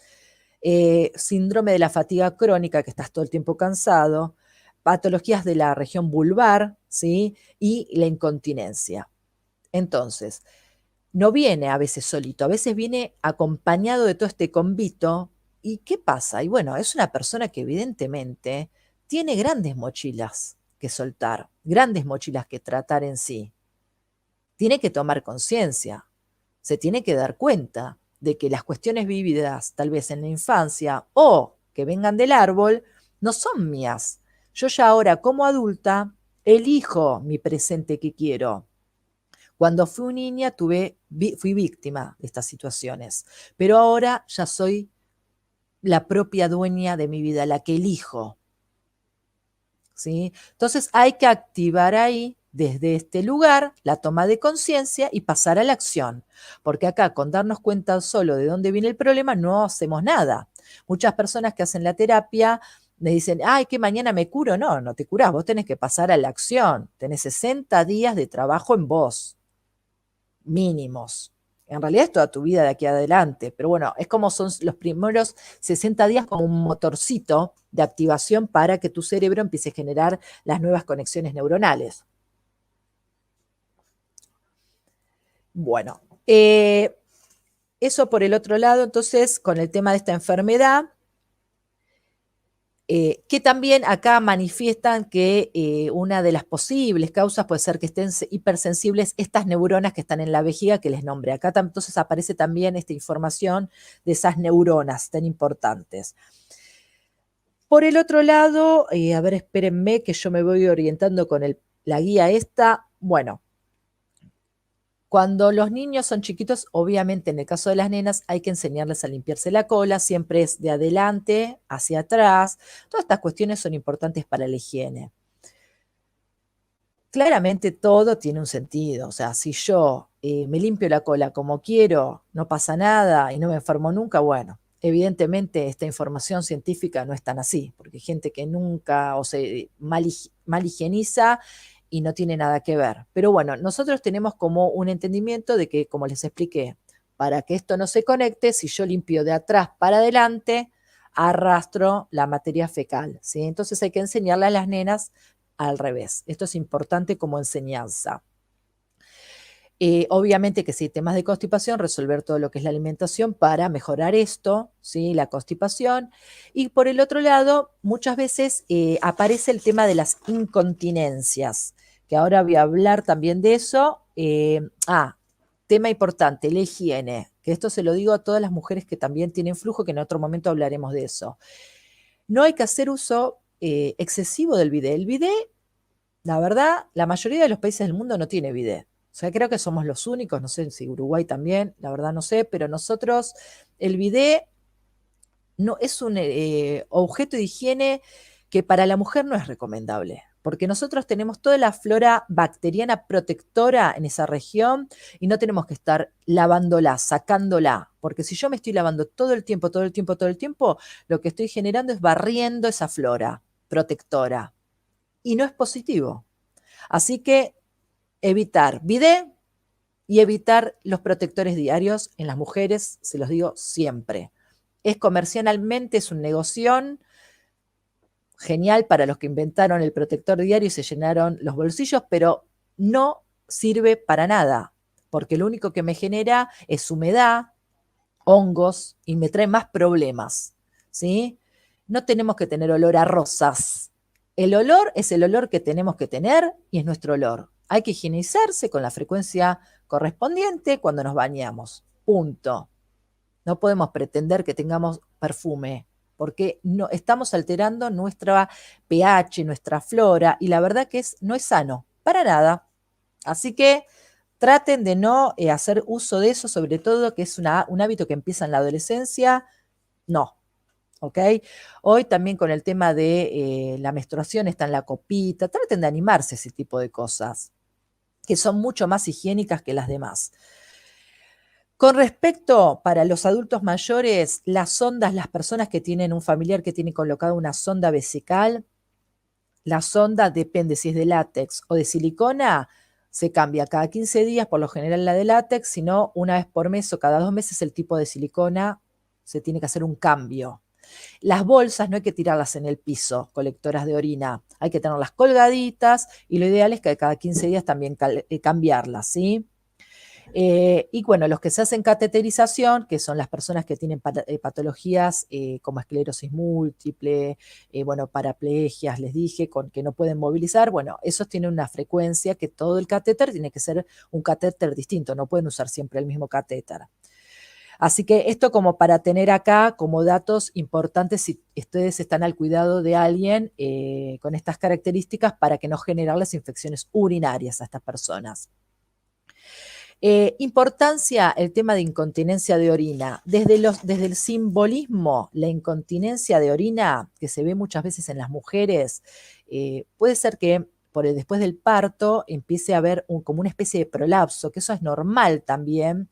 síndrome de la fatiga crónica, que estás todo el tiempo cansado, patologías de la región vulvar, ¿sí? Y la incontinencia. Entonces, no viene a veces solito, a veces viene acompañado de todo este convito. ¿Y qué pasa? Y bueno, es una persona que evidentemente tiene grandes mochilas que soltar, grandes mochilas que tratar en sí. Tiene que tomar conciencia, se tiene que dar cuenta de que las cuestiones vividas tal vez en la infancia o que vengan del árbol no son mías. Yo ya ahora como adulta elijo mi presente que quiero. Cuando fui niña fui víctima de estas situaciones, pero ahora ya soy la propia dueña de mi vida, la que elijo. ¿sí? Entonces hay que activar ahí, desde este lugar, la toma de conciencia y pasar a la acción. Porque acá, con darnos cuenta solo de dónde viene el problema, no hacemos nada. Muchas personas que hacen la terapia me dicen, ay, que mañana me curo. No, no te curás, vos tenés que pasar a la acción. Tenés 60 días de trabajo en vos, mínimos. En realidad es toda tu vida de aquí adelante, pero bueno, es como son los primeros 60 días como un motorcito de activación para que tu cerebro empiece a generar las nuevas conexiones neuronales. Bueno, eso por el otro lado, entonces, con el tema de esta enfermedad, que también acá manifiestan que una de las posibles causas puede ser que estén hipersensibles estas neuronas que están en la vejiga que les nombré. Acá entonces aparece también esta información de esas neuronas tan importantes. Por el otro lado, a ver, espérenme que yo me voy orientando con la guía esta. Bueno, cuando los niños son chiquitos, obviamente en el caso de las nenas hay que enseñarles a limpiarse la cola, siempre es de adelante hacia atrás. Todas estas cuestiones son importantes para la higiene. Claramente todo tiene un sentido, o sea, si yo me limpio la cola como quiero, no pasa nada y no me enfermo nunca, bueno, evidentemente esta información científica no es tan así, porque hay gente que nunca o se mal higieniza y no tiene nada que ver. Pero bueno, nosotros tenemos como un entendimiento de que, como les expliqué, para que esto no se conecte, si yo limpio de atrás para adelante, arrastro la materia fecal, ¿sí? Entonces hay que enseñarle a las nenas al revés. Esto es importante como enseñanza. Obviamente que si hay temas de constipación, resolver todo lo que es la alimentación para mejorar esto, ¿sí? La constipación. Y por el otro lado, muchas veces aparece el tema de las incontinencias, que ahora voy a hablar también de eso. Tema importante, la higiene, que esto se lo digo a todas las mujeres que también tienen flujo, que en otro momento hablaremos de eso. No hay que hacer uso excesivo del bidet. El bidet, la verdad, la mayoría de los países del mundo no tiene bidet. O sea, creo que somos los únicos, no sé si Uruguay también, la verdad no sé, pero nosotros, el bidet no, es un objeto de higiene que para la mujer no es recomendable, porque nosotros tenemos toda la flora bacteriana protectora en esa región y no tenemos que estar lavándola, sacándola, porque si yo me estoy lavando todo el tiempo, todo el tiempo, todo el tiempo, lo que estoy generando es barriendo esa flora protectora y no es positivo. Así que evitar bidet y evitar los protectores diarios en las mujeres, se los digo siempre. Es comercialmente, es un negocio genial para los que inventaron el protector diario y se llenaron los bolsillos, pero no sirve para nada, porque lo único que me genera es humedad, hongos y me trae más problemas, ¿sí? No tenemos que tener olor a rosas. El olor es el olor que tenemos que tener y es nuestro olor. Hay que higienizarse con la frecuencia correspondiente cuando nos bañamos. Punto. No podemos pretender que tengamos perfume, porque no, estamos alterando nuestra pH, nuestra flora, y la verdad que no es sano, para nada. Así que traten de no hacer uso de eso, sobre todo que es un hábito que empieza en la adolescencia, no. ¿Ok? Hoy también con el tema de la menstruación está en la copita, traten de animarse a ese tipo de cosas, que son mucho más higiénicas que las demás. Con respecto para los adultos mayores, las sondas, las personas que tienen un familiar que tiene colocada una sonda vesical, la sonda depende si es de látex o de silicona, se cambia cada 15 días, por lo general la de látex, sino una vez por mes o cada 2 meses el tipo de silicona, se tiene que hacer un cambio. Las bolsas no hay que tirarlas en el piso, colectoras de orina, hay que tenerlas colgaditas y lo ideal es que cada 15 días también cambiarlas, ¿sí? Y bueno, los que se hacen cateterización, que son las personas que tienen patologías como esclerosis múltiple, bueno, paraplegias, les dije, que no pueden movilizar, bueno, esos tienen una frecuencia que todo el catéter tiene que ser un catéter distinto, no pueden usar siempre el mismo catéter. Así que esto como para tener acá como datos importantes si ustedes están al cuidado de alguien con estas características para que no generarles infecciones urinarias a estas personas. Importancia, el tema de incontinencia de orina. Desde el simbolismo, la incontinencia de orina, que se ve muchas veces en las mujeres, puede ser que después del parto empiece a haber como una especie de prolapso, que eso es normal también,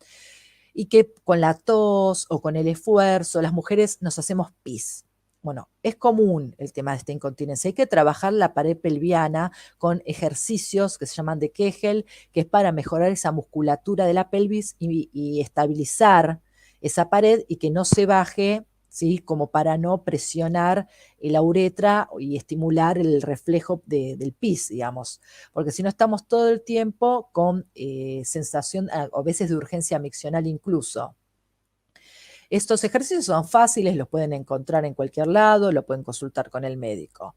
y que con la tos o con el esfuerzo las mujeres nos hacemos pis. Bueno, es común el tema de esta incontinencia. Hay que trabajar la pared pelviana con ejercicios que se llaman de Kegel, que es para mejorar esa musculatura de la pelvis y estabilizar esa pared y que no se baje, ¿sí? Como para no presionar la uretra y estimular el reflejo del pis, digamos. Porque si no estamos todo el tiempo con sensación, a veces de urgencia miccional incluso. Estos ejercicios son fáciles, los pueden encontrar en cualquier lado, lo pueden consultar con el médico.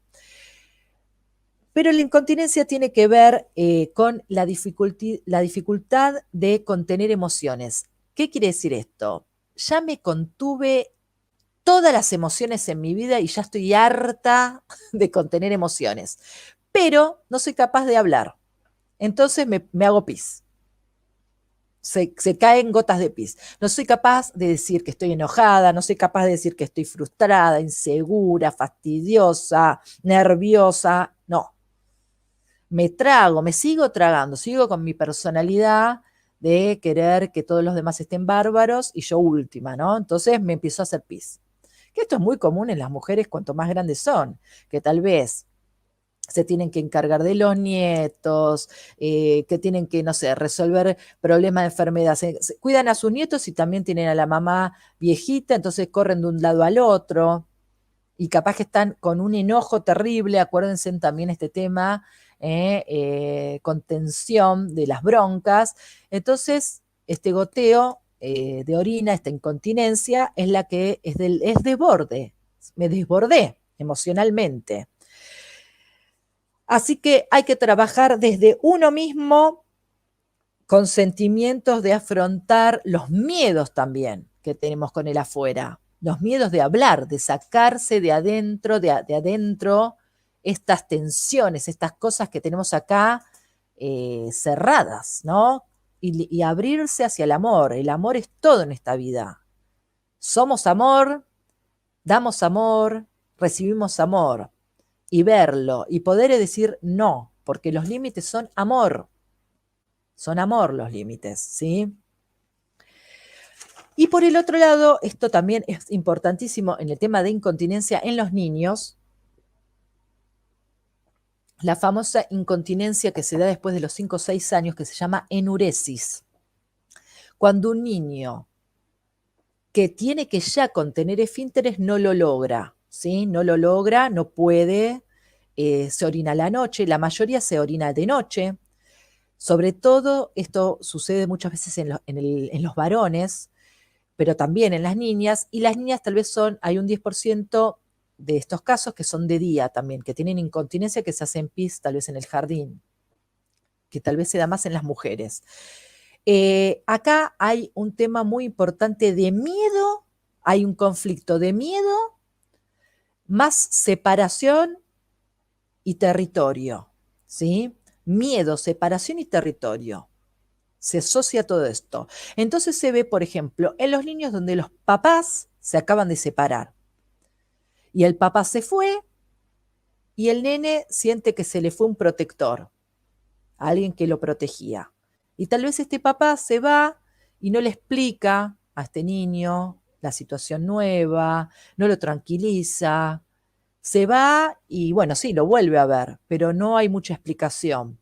Pero la incontinencia tiene que ver con la dificultad de contener emociones. ¿Qué quiere decir esto? Ya me contuve todas las emociones en mi vida y ya estoy harta de contener emociones, pero no soy capaz de hablar. Entonces me hago pis. Se caen gotas de pis. No soy capaz de decir que estoy enojada, no soy capaz de decir que estoy frustrada, insegura, fastidiosa, nerviosa. No. Me trago, me sigo tragando, sigo con mi personalidad de querer que todos los demás estén bárbaros y yo última, ¿no? Entonces me empiezo a hacer pis. Que esto es muy común en las mujeres cuanto más grandes son, que tal vez se tienen que encargar de los nietos, que tienen que, no sé, resolver problemas de enfermedad. Se cuidan a sus nietos y también tienen a la mamá viejita, entonces corren de un lado al otro y capaz que están con un enojo terrible, acuérdense también este tema, contención de las broncas. Entonces, este goteo de orina, esta incontinencia, es la que es desborde, me desbordé emocionalmente. Así que hay que trabajar desde uno mismo con sentimientos de afrontar los miedos también que tenemos con el afuera, los miedos de hablar, de sacarse de adentro estas tensiones, estas cosas que tenemos acá cerradas, ¿no? Y abrirse hacia el amor. El amor es todo en esta vida. Somos amor, damos amor, recibimos amor. Y verlo, y poder decir no, porque los límites son amor. Son amor los límites, ¿sí? Y por el otro lado, esto también es importantísimo en el tema de incontinencia en los niños, la famosa incontinencia que se da después de los 5 o 6 años, que se llama enuresis. Cuando un niño que tiene que ya contener esfínteres no lo logra, ¿sí? No lo logra, no puede, se orina a la noche, la mayoría se orina de noche. Sobre todo, esto sucede muchas veces en los varones, pero también en las niñas, y las niñas tal vez hay un 10% de estos casos que son de día también, que tienen incontinencia, que se hacen pis tal vez en el jardín, que tal vez se da más en las mujeres. Acá hay un tema muy importante de miedo, hay un conflicto de miedo, más separación y territorio, ¿sí? Miedo, separación y territorio. Se asocia todo esto. Entonces se ve, por ejemplo, en los niños donde los papás se acaban de separar y el papá se fue y el nene siente que se le fue un protector, alguien que lo protegía. Y tal vez este papá se va y no le explica a este niño la situación nueva, no lo tranquiliza, se va y bueno, sí, lo vuelve a ver, pero no hay mucha explicación.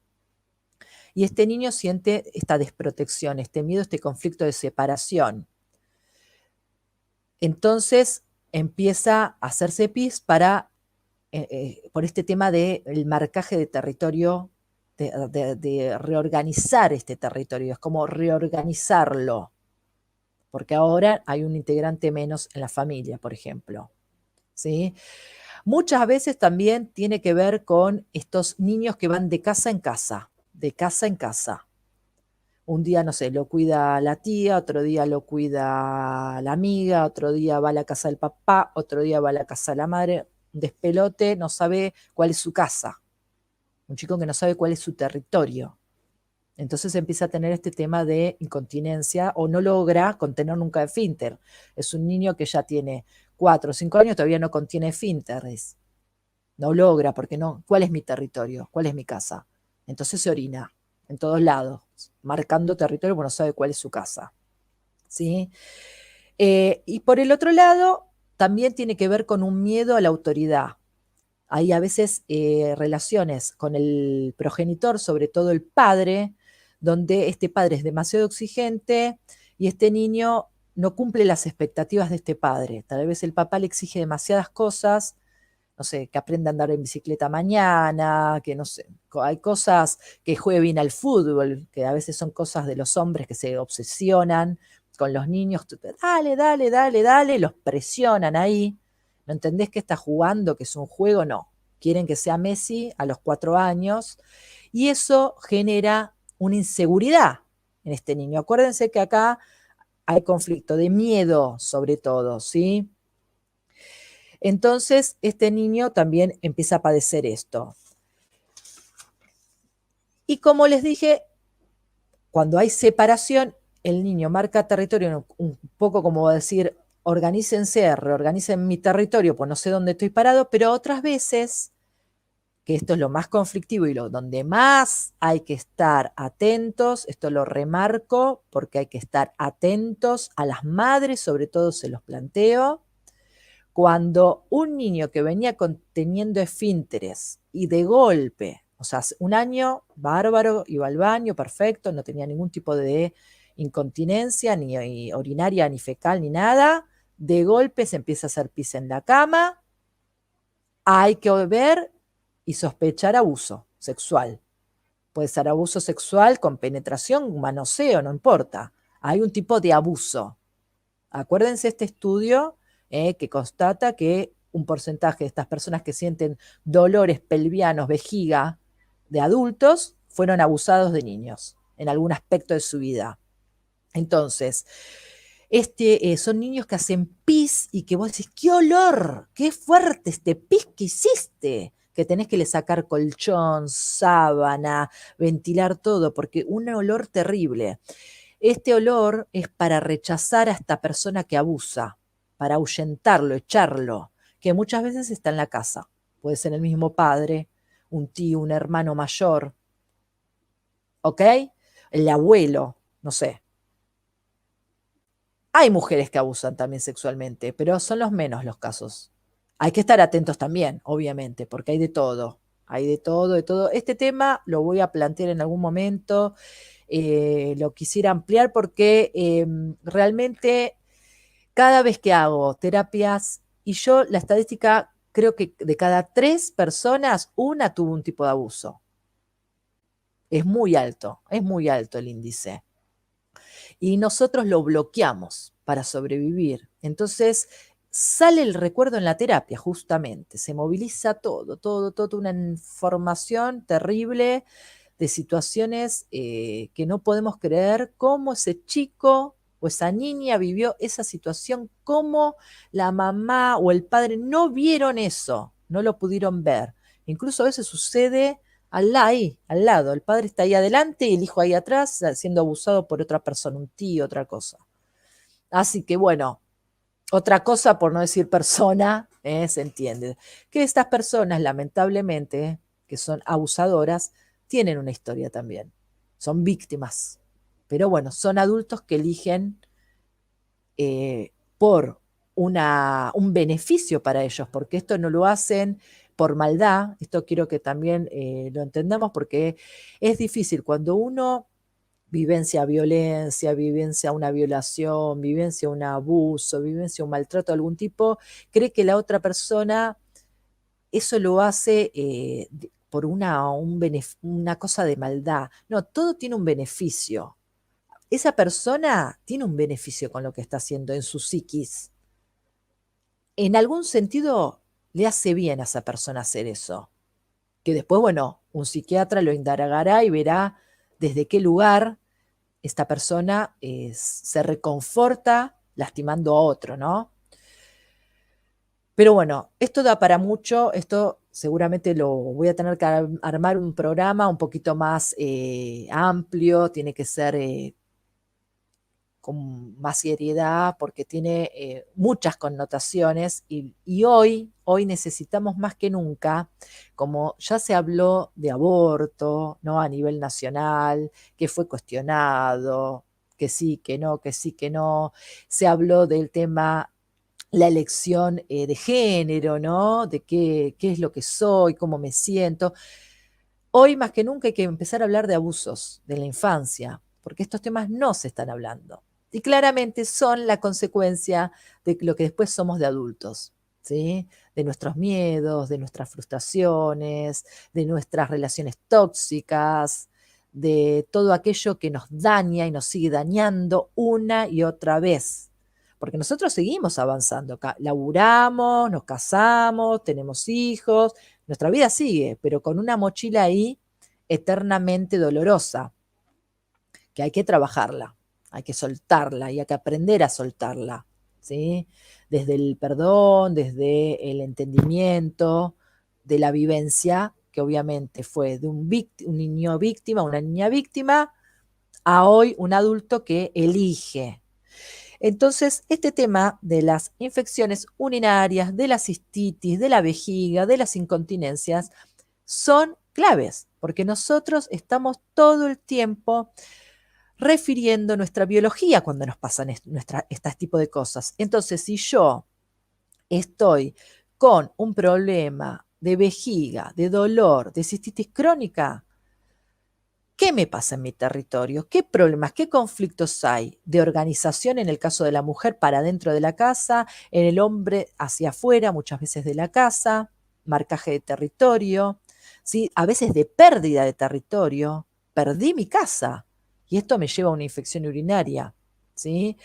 Y este niño siente esta desprotección, este miedo, este conflicto de separación. Entonces empieza a hacerse pis por este tema del marcaje de territorio, de reorganizar este territorio, es como reorganizarlo, porque ahora hay un integrante menos en la familia, por ejemplo. ¿Sí? Muchas veces también tiene que ver con estos niños que van de casa en casa, de casa en casa. Un día, no sé, lo cuida la tía, otro día lo cuida la amiga, otro día va a la casa del papá, otro día va a la casa de la madre. Un despelote, no sabe cuál es su casa. Un chico que no sabe cuál es su territorio. Entonces empieza a tener este tema de incontinencia o no logra contener nunca esfínter. Es un niño que ya tiene 4 o 5 años, todavía no contiene esfínteres. No logra, porque no. ¿Cuál es mi territorio? ¿Cuál es mi casa? Entonces se orina en todos lados, marcando territorio, porque no sabe cuál es su casa. ¿Sí? Y por el otro lado, también tiene que ver con un miedo a la autoridad. Hay a veces relaciones con el progenitor, sobre todo el padre, donde este padre es demasiado exigente y este niño no cumple las expectativas de este padre. Tal vez el papá le exige demasiadas cosas, no sé, que aprenda a andar en bicicleta mañana, que no sé, hay cosas que juegue bien al fútbol, que a veces son cosas de los hombres que se obsesionan con los niños, dale, dale, dale, dale, los presionan ahí. ¿No entendés que está jugando, que es un juego? No. Quieren que sea Messi a los 4 años y eso genera una inseguridad en este niño. Acuérdense que acá hay conflicto de miedo sobre todo, ¿sí? Entonces, este niño también empieza a padecer esto. Y como les dije, cuando hay separación, el niño marca territorio un poco como decir, organícense, reorganicen mi territorio, pues no sé dónde estoy parado, pero otras veces, que esto es lo más conflictivo y donde más hay que estar atentos, esto lo remarco porque hay que estar atentos a las madres, sobre todo se los planteo, cuando un niño que venía teniendo esfínteres y de golpe, o sea, un año bárbaro, iba al baño, perfecto, no tenía ningún tipo de incontinencia, ni urinaria, ni fecal, ni nada, de golpe se empieza a hacer pis en la cama, hay que ver y sospechar abuso sexual. Puede ser abuso sexual con penetración, manoseo, no importa. Hay un tipo de abuso. Acuérdense este estudio que constata que un porcentaje de estas personas que sienten dolores pelvianos, vejiga, de adultos, fueron abusados de niños en algún aspecto de su vida. Entonces, son niños que hacen pis y que vos decís, ¡qué olor! ¡Qué fuerte este pis que hiciste! Que tenés que le sacar colchón, sábana, ventilar todo, porque un olor terrible. Este olor es para rechazar a esta persona que abusa, para ahuyentarlo, echarlo, que muchas veces está en la casa. Puede ser el mismo padre, un tío, un hermano mayor, ¿ok? El abuelo, no sé. Hay mujeres que abusan también sexualmente, pero son los menos los casos. Hay que estar atentos también, obviamente, porque hay de todo. Hay de todo, de todo. Este tema lo voy a plantear en algún momento. Lo quisiera ampliar porque realmente cada vez que hago terapias, y yo la estadística creo que de cada 3 personas, una tuvo un tipo de abuso. Es muy alto el índice. Y nosotros lo bloqueamos para sobrevivir. Entonces sale el recuerdo en la terapia, justamente, se moviliza todo, una información terrible de situaciones que no podemos creer cómo ese chico o esa niña vivió esa situación, cómo la mamá o el padre no vieron eso, no lo pudieron ver. Incluso a veces sucede ahí, al lado. El padre está ahí adelante y el hijo ahí atrás siendo abusado por otra persona, un tío, otra cosa. Así que bueno, otra cosa, por no decir persona, se entiende. Que estas personas, lamentablemente, que son abusadoras, tienen una historia también. Son víctimas. Pero bueno, son adultos que eligen por un beneficio para ellos, porque esto no lo hacen por maldad. Esto quiero que también lo entendamos porque es difícil cuando uno vivencia violencia, vivencia una violación, vivencia un abuso, vivencia un maltrato de algún tipo, cree que la otra persona eso lo hace por una cosa de maldad. No, todo tiene un beneficio. Esa persona tiene un beneficio con lo que está haciendo en su psiquis. En algún sentido le hace bien a esa persona hacer eso. Que después, bueno, un psiquiatra lo indagará y verá desde qué lugar esta persona se reconforta lastimando a otro, ¿no? Pero bueno, esto da para mucho, esto seguramente lo voy a tener que armar un programa un poquito más amplio, tiene que ser con más seriedad porque tiene muchas connotaciones y hoy necesitamos más que nunca, como ya se habló de aborto, ¿no? A nivel nacional, que fue cuestionado, que sí, que no, que sí, que no, se habló del tema la elección de género, ¿no? De qué es lo que soy, cómo me siento. Hoy más que nunca hay que empezar a hablar de abusos de la infancia, porque estos temas no se están hablando. Y claramente son la consecuencia de lo que después somos de adultos, ¿sí? De nuestros miedos, de nuestras frustraciones, de nuestras relaciones tóxicas, de todo aquello que nos daña y nos sigue dañando una y otra vez. Porque nosotros seguimos avanzando, laburamos, nos casamos, tenemos hijos, nuestra vida sigue, pero con una mochila ahí eternamente dolorosa, que hay que trabajarla, hay que soltarla y hay que aprender a soltarla, ¿sí? Desde el perdón, desde el entendimiento, de la vivencia, que obviamente fue de un niño víctima, una niña víctima, a hoy un adulto que elige. Entonces, este tema de las infecciones urinarias, de la cistitis, de la vejiga, de las incontinencias, son claves, porque nosotros estamos todo el tiempo refiriendo nuestra biología cuando nos pasan este tipo de cosas. Entonces, si yo estoy con un problema de vejiga, de dolor, de cistitis crónica, ¿qué me pasa en mi territorio? ¿Qué problemas, qué conflictos hay de organización en el caso de la mujer para dentro de la casa, en el hombre hacia afuera, muchas veces de la casa, marcaje de territorio, ¿sí? A veces de pérdida de territorio, perdí mi casa y esto me lleva a una infección urinaria, ¿sí?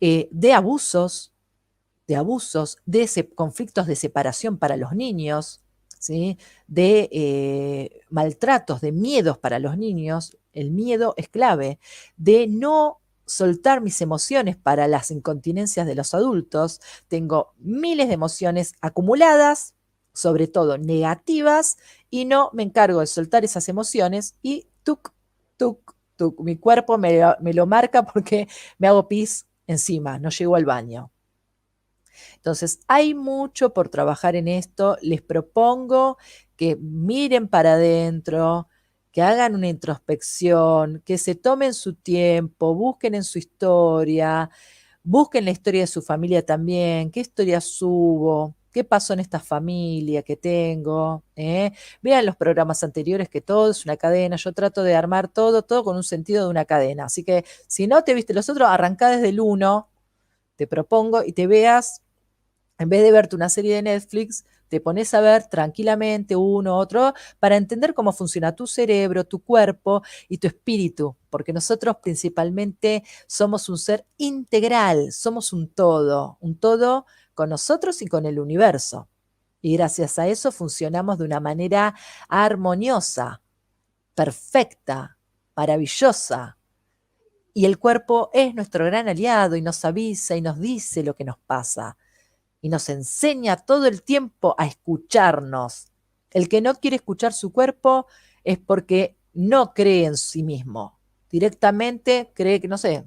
De conflictos de separación para los niños, ¿sí? De maltratos, de miedos para los niños. El miedo es clave, de no soltar mis emociones para las incontinencias de los adultos. Tengo miles de emociones acumuladas, sobre todo negativas, y no me encargo de soltar esas emociones y tuc, tuc, tuc. Mi cuerpo me lo marca porque me hago pis encima, no llego al baño. Entonces, hay mucho por trabajar en esto. Les propongo que miren para adentro, que hagan una introspección, que se tomen su tiempo, busquen en su historia, busquen la historia de su familia también, qué historias hubo, qué pasó en esta familia que tengo. Vean los programas anteriores, que todo es una cadena. Yo trato de armar todo con un sentido de una cadena. Así que si no te viste los otros, arrancá desde el uno, te propongo, y te veas, en vez de verte una serie de Netflix, te pones a ver tranquilamente uno, otro, para entender cómo funciona tu cerebro, tu cuerpo y tu espíritu, porque nosotros principalmente somos un ser integral, somos un todo con nosotros y con el universo. Y gracias a eso funcionamos de una manera armoniosa, perfecta, maravillosa. Y el cuerpo es nuestro gran aliado y nos avisa y nos dice lo que nos pasa y nos enseña todo el tiempo a escucharnos. El que no quiere escuchar su cuerpo es porque no cree en sí mismo. Directamente cree que, no sé,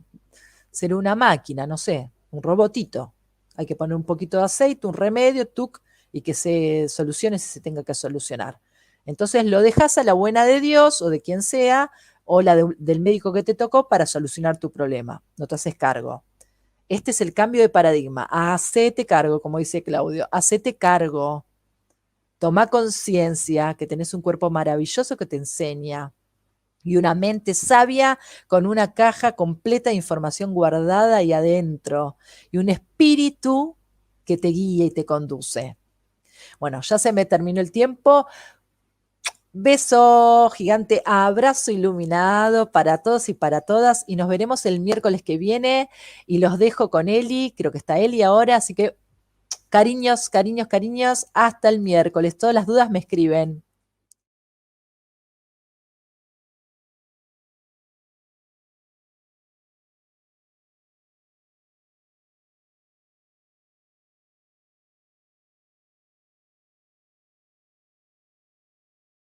será una máquina, no sé, un robotito. Hay que poner un poquito de aceite, un remedio, tuc, y que se solucione si se tenga que solucionar. Entonces lo dejas a la buena de Dios o de quien sea, o del médico que te tocó para solucionar tu problema. No te haces cargo. Este es el cambio de paradigma. Hacete cargo, como dice Claudio, hacete cargo. Toma conciencia que tenés un cuerpo maravilloso que te enseña y una mente sabia con una caja completa de información guardada ahí adentro y un espíritu que te guía y te conduce. Bueno, ya se me terminó el tiempo. Beso gigante, abrazo iluminado para todos y para todas, y nos veremos el miércoles que viene y los dejo con Eli, creo que está Eli ahora, así que cariños, cariños, cariños, hasta el miércoles. Todas las dudas me escriben.